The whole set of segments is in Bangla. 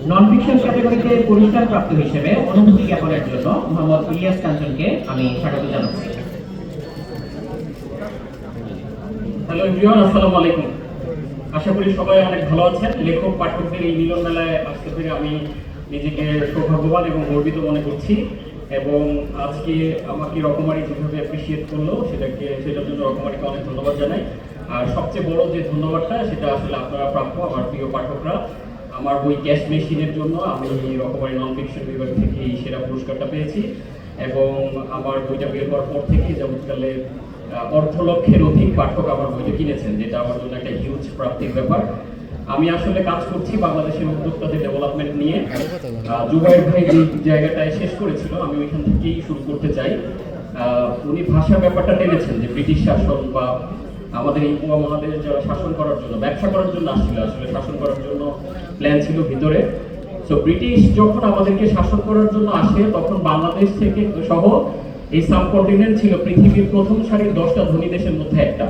নন ফিকশন ক্যাটাগরিতে পুরস্কার প্রাপ্ত হিসেবে অনুভূতি জ্ঞাপনের জন্য মোহাম্মদ ইলিয়াস কাঞ্চনকে আমি স্বাগত জানাচ্ছি। হ্যালো এভরিওয়ান, আসসালামু আলাইকুম। আশা করি সবাই অনেক ভালো আছেন। লেখক পাঠকদের এই মিলন মেলায় আসতে পেরে আমি নিজেকে সৌভাগ্যবান এবং গর্বিত মনে করছি। এবং আজকে আমাকে রকমারি যেভাবে অ্যাপ্রিসিয়েট করলো সেটার জন্য রকমারিকে অনেক ধন্যবাদ জানাই। আর সবচেয়ে বড় যে ধন্যবাদটা সেটা আসলে আপনারা প্রাপ্য, আমার প্রিয় পাঠকরা। আমার বই ক্যাশ মেশিনের জন্য আমি রকমারি নন ফিকশন বিভাগ থেকে এই সেরা পুরস্কারটা পেয়েছি। এবং আমার বইটা বের হওয়ার পর থেকে যাবৎকালে অর্ধ লক্ষের অধিক পাঠক আমার বইটা কিনেছেন, যেটা আমার জন্য একটা হিউজ প্রাপ্তির ব্যাপার। আমি আসলে কাজ করছি বাংলাদেশের উদ্যোক্তাদের ডেভেলপমেন্ট নিয়ে। জুবাইর ভাই যে জায়গাটায় শেষ করেছিল আমি ওইখান থেকেই শুরু করতে চাই। উনি ভাষার ব্যাপারটা টেনেছেন যে ব্রিটিশ শাসন বা আমাদের এই উপমহাদেশ যারা শাসন করার জন্য, ব্যবসা করার জন্য আসছিল, আসলে শাসন করার জন্য প্ল্যান ছিল ভিতরে। তো ব্রিটিশ যখন আমাদেরকে শাসন করার জন্য আসে তখন বাংলাদেশ থেকে সহ এই সাবকন্টিনেন্ট ছিল পৃথিবীর প্রথম সারির 10টা ধনী দেশের মধ্যে একটা।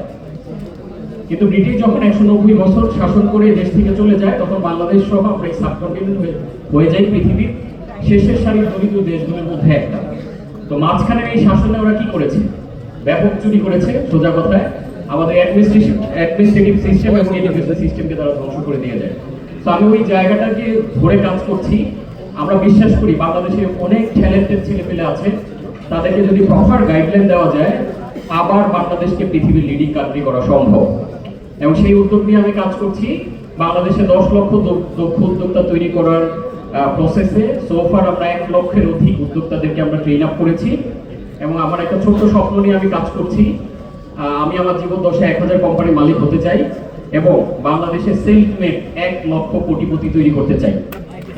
কিন্তু ব্রিটিশ যখন 190 বছর শাসন করে দেশ থেকে চলে যায় তখন বাংলাদেশ সহ আমরা এই সাবকন্টিনেন্ট হয়ে যাই পৃথিবীর শেষের সারির দরিদ্র দেশগুলোর মধ্যে একটা। তো মাঝখানে এই শাসনে ওরা কি করেছে? ব্যাপক চুরি করেছে, সোজা কথায় আমাদের অ্যাডমিনিস্ট্রেটিভ সিস্টেম এবং এডুকেশন সিস্টেমকে তারা ধ্বংস করে দিয়ে যায়। তো আমি ওই জায়গাটাকে ধরে কাজ করছি। আমরা বিশ্বাস করি বাংলাদেশে অনেক ট্যালেন্টেড ছেলেপেলে আছে, তাদেরকে যদি প্রপার গাইডলাইন দেওয়া যায় আবার বাংলাদেশকে পৃথিবীর লিডিং কান্ট্রি করা সম্ভব। এবং সেই উদ্যোগ নিয়ে আমি কাজ করছি। বাংলাদেশে 10 লক্ষ দক্ষ উদ্যোক্তা তৈরি করার প্রসেসে সোফার আমরা 1 লক্ষের অধিক উদ্যোক্তাদেরকে আমরা ট্রেন আপ করেছি। এবং আমার একটা ছোট্ট স্বপ্ন নিয়ে আমি কাজ করছি। আমি আমার জীবন দশায় 1000 কোম্পানির মালিক হতে চাই এবং বাংলাদেশে সেলফ মেড 1 লক্ষ কোটিপতি তৈরি করতে চাই।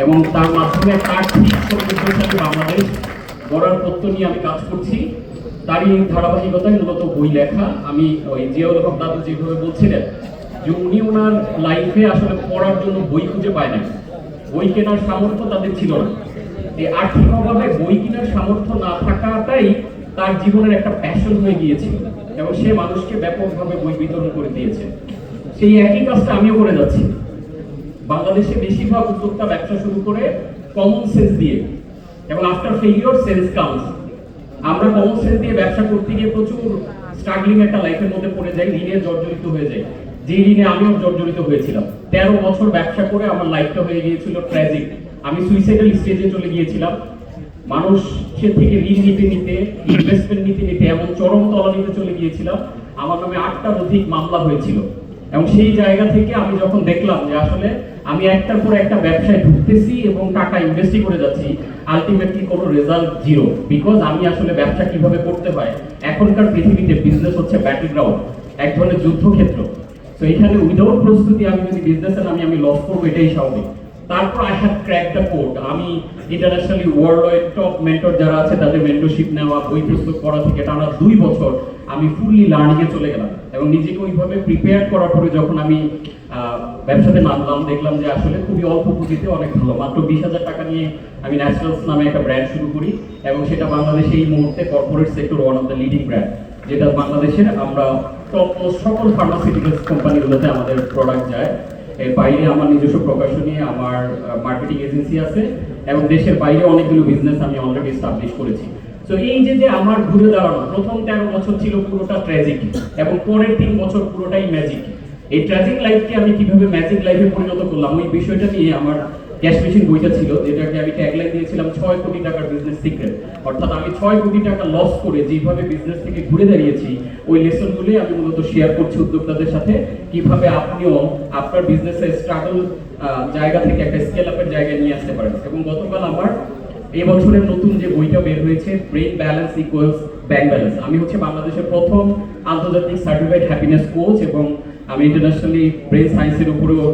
এবং তার মাধ্যমে আর্থিক সমৃদ্ধশালী বাংলাদেশ গড়ার তত্ত্ব নিয়ে আমি কাজ করছি। তারই ধারাবাহিকতায় মূলত বই লেখা। আমি ওই জিয়াউল হক দাদু যেভাবে বলছিলেন যে উনি ওনার লাইফে আসলে পড়ার জন্য বই খুঁজে পায় না, বই কেনার সামর্থ্য তাদের ছিল না। এই আর্থিক অভাবে বই কেনার সামর্থ্য না থাকাটাই তার জীবনের একটা প্যাশন হয়ে গিয়েছিল এবং সে মানুষকে ব্যাপকভাবে বই বিতরণ করে দিয়েছে। সেই একই কাজটা আমিও করে যাচ্ছি। বাংলাদেশে বেশিরভাগ উদ্যোক্তা ব্যবসা শুরু করে কমন সেন্স দিয়ে, এবং আফটার ফেলিওর সেন্স কাউন্টস। আমরা কমন সেন্স দিয়ে ব্যবসা করতে গিয়ে প্রচুর স্ট্রাগলিং একটা লাইফের মধ্যে পড়ে যাই, ঋণে জর্জরিত হয়ে যাই। যে ঋণে আমিও জর্জরিত হয়েছিলাম। 13 বছর ব্যবসা করে আমার লাইফটা হয়ে গিয়েছিল ট্র্যাজিক। আমি সুইসাইডাল স্টেজে চলে গিয়েছিলাম। মানুষের থেকে ঋণ নিতে নিতে, ইনভেস্টমেন্ট নিতে নিতে এমন চরম তলানিতে চলে গিয়েছিলাম। আমার নামে 8টার অধিক মামলা হয়েছিল। এবং সেই জায়গা থেকে আমি যখন দেখলাম যে আসলে আমি একটার পর একটা ব্যবসায় ঢুকতেছি এবং টাকা ইনভেস্ট করে যাচ্ছি, আলটিমেটলি কোনো রেজাল্ট জিরো। বিকজ আমি আসলে ব্যবসা কিভাবে করতে হয়, এখনকার পৃথিবীতে বিজনেস হচ্ছে ব্যাটল গ্রাউন্ড, এক ধরনের যুদ্ধক্ষেত্র। তো এখানে উইদাউট প্রস্তুতি আমি যদি বিজনেসে আমি লস করবো, এটাই স্বাভাবিক। তারপর I have crack the code. আমি internationally world wide top mentor যারা আছে তাদের মেন্টরশিপ নেওয়া, বই প্রস্তুত করা থেকে টানা 2 বছর আমি ফুললি লার্নিংয়ে চলে গেলাম। এবং নিজেকে ওইভাবে প্রিপেয়ার করার পরে যখন আমি ব্যবসাতে নামলাম, দেখলাম যে আসলে খুবই অল্প পুঁজিতে অনেক ভালো। মাত্র 20,000 টাকা নিয়ে আমি ন্যাচারালস নামে একটা ব্র্যান্ড শুরু করি এবং সেটা বাংলাদেশে এই মুহূর্তে corporate sector one of the leading brand, যেটা বাংলাদেশের আমরা টপ সকল ফার্মাসিউটিক্যালস কোম্পানিগুলোতে আমাদের প্রোডাক্ট যায়। এর বাইরে আমার নিজস্ব প্রকাশনী, আমার মার্কেটিং এজেন্সি আছে এবং দেশের বাইরে অনেকগুলো বিজনেস আমি অলরেডি এস্টাবলিশ করেছি। তো এই যে আমার ঘুরে দাঁড়ানো, প্রথম 13 বছর ছিল পুরোটা ট্র্যাজিক এবং পরের 3 বছর পুরোটাই ম্যাজিক। এই ট্র্যাজিক লাইফকে আমি কিভাবে ম্যাজিক লাইফে পরিণত করলাম, ওই বিষয়টা নিয়ে আমার ক্যাশ মেশিন বইটা ছিল, যেটাকে আমি ট্যাগলাইন দিয়েছিলাম 6 কোটি টাকার বিজনেস সিক্রেট। অর্থাৎ আমি 6 কোটি টাকা লস করে যেভাবে বিজনেস থেকে ঘুরে দাঁড়িয়েছি, ওই লেসনগুলোই আমি মূলত শেয়ার করছি উদ্যোক্তাদের সাথে, কিভাবে আপনিও আপনার বিজনেসের স্ট্রাগল জায়গা থেকে একটা স্কেল আপের জায়গায় নিয়ে আসতে পারেন। এবং গতকাল আমার এই বছরের নতুন যে বইটা বের হয়েছে, brain balance equals bank balance. আমি হচ্ছে বাংলাদেশের প্রথম আন্তর্জাতিক সার্টিফাইড হ্যাপিনেস কোচ এবং আমি ইন্টারন্যাশনালি ব্রেন সায়েন্সের উপরেও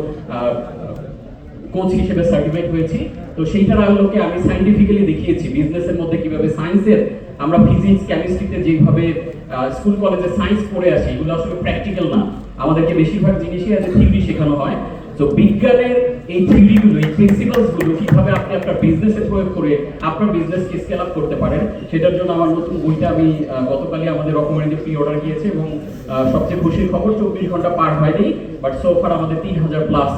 কোচ হিসেবে সার্টিফাইড হয়েছি। তো সেইটার আলোকে আমি সায়েন্টিফিক্যালি দেখিয়েছি বিজনেসের মধ্যে কিভাবে সায়েন্সের, আমরা ফিজিক্স কেমিস্ট্রিতে যেভাবে স্কুল কলেজে সায়েন্স পড়ে আসি, এগুলো আসলে প্র্যাকটিক্যাল না। আমাদেরকে বেশিরভাগ জিনিসই অ্যাজ এ থিওরি শেখানো হয়। তো বিজ্ঞানের এই থিওরিগুলো, এই প্রিন্সিপালসগুলো কিভাবে আপনি আপনার বিজনেসে প্রয়োগ করে আপনার বিজনেসকে স্কেল আপ করতে পারেন, সেটার জন্য আমার নতুন বইটা আমি গতকালই আমাদের রকমারিতে প্রি অর্ডার গিয়েছে এবং সবচেয়ে খুশির খবর 24 ঘন্টা পার হয়নি, বাট সোফার আমাদের 3000 প্লাস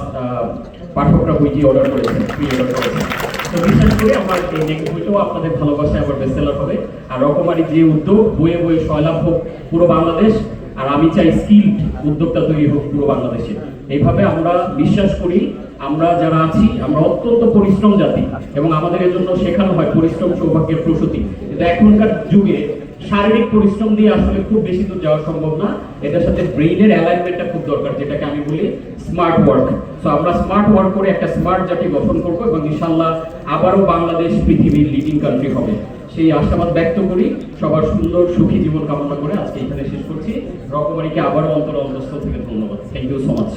পাঠকরা বইটি অর্ডার করেছেন, প্রি অর্ডার করেছেন। তো বিশেষ করে আমার এই নেক্সট বইটাও আপনাদের ভালোবাসায় আবার বেস্টসেলার হবে। আর রকমারি যে উদ্যোগ, বইয়ে বইয়ে সয়লাভ হোক পুরো বাংলাদেশ, আর আমি চাই স্কিলড উদ্যোক্তা তৈরি হোক পুরো বাংলাদেশে। এইভাবে আমরা বিশ্বাস করি, আমরা যারা আছি আমরা অত্যন্ত পরিশ্রম জাতি এবং আমাদের এর জন্য শেখানো হয় পরিশ্রম সৌভাগ্যের প্রসূতি। কিন্তু এখনকার যুগে শারীরিক পরিশ্রম দিয়ে আসলে খুব বেশি দূর যাওয়া সম্ভব না, এটার সাথে ব্রেইনের অ্যালাইনমেন্টটা খুব দরকার, যেটাকে আমি বলি স্মার্ট ওয়ার্ক। সো আমরা স্মার্ট ওয়ার্ক করে একটা স্মার্ট জাতি গঠন করবো এবং ইনশাল্লাহ আবারও বাংলাদেশ পৃথিবীর লিডিং কান্ট্রি হবে, সেই আশাবাদ ব্যক্ত করি। সবার সুন্দর সুখী জীবন কামনা করে আজকে এখানে শেষ করছি। রকমারিকে আবারও অন্তর অন্তঃস্থল থেকে ধন্যবাদ। Thank you so much.